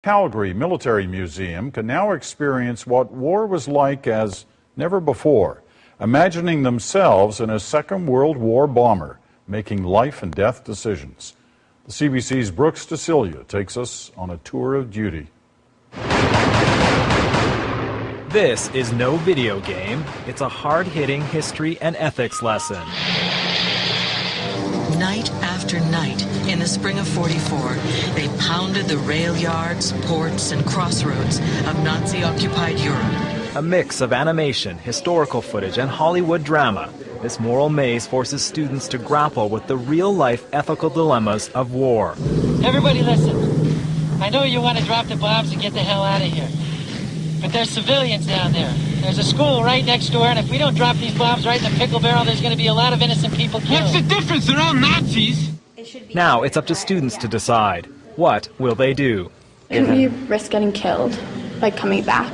Calgary Military Museum can now experience what war was like as never before, imagining themselves in a Second World War bomber, making life and death decisions. The CBC's Brooks DeCilia takes us on a tour of duty. This is no video game. It's a hard-hitting history and ethics lesson. Night after night, in the spring of '44, they pounded the rail yards, ports, and crossroads of Nazi-occupied Europe. A mix of animation, historical footage, and Hollywood drama, this moral maze forces students to grapple with the real-life ethical dilemmas of war. Everybody listen. I know you want to drop the bombs and get the hell out of here. But there's civilians down there. There's a school right next door, and if we don't drop these bombs right in the pickle barrel, there's going to be a lot of innocent people killed. What's the difference? They're all Nazis. Now it's up to students to decide. What will they do? Can we risk getting killed by coming back?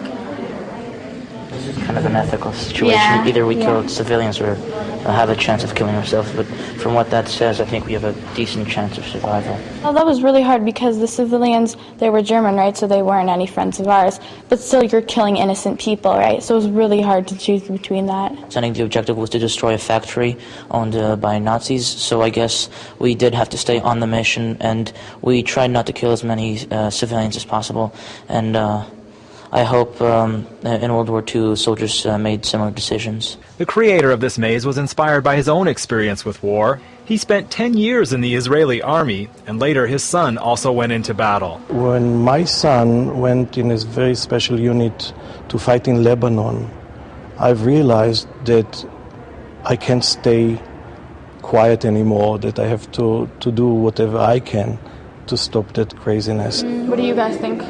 This is kind of an ethical situation. Yeah, Either we kill civilians or have a chance of killing ourselves. But from what that says, I think we have a decent chance of survival. Well, that was really hard because the civilians, they were German, right? So they weren't any friends of ours. But still, you're killing innocent people, right? So it was really hard to choose between that. I think the objective was to destroy a factory owned by Nazis. So I guess we did have to stay on the mission, and we tried not to kill as many civilians as possible. And I hope in World War II soldiers made similar decisions. The creator of this maze was inspired by his own experience with war. He spent 10 years in the Israeli army, and later his son also went into battle. When my son went in a very special unit to fight in Lebanon, I've realized that I can't stay quiet anymore, that I have to do whatever I can to stop that craziness. What do you guys think?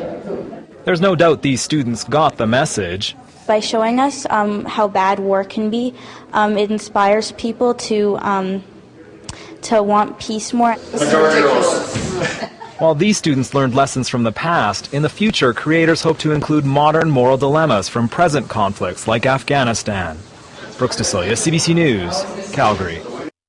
There's no doubt these students got the message. By showing us how bad war can be, it inspires people to want peace more. While these students learned lessons from the past, in the future, creators hope to include modern moral dilemmas from present conflicts like Afghanistan. Brooks DeCilia, CBC News, Calgary.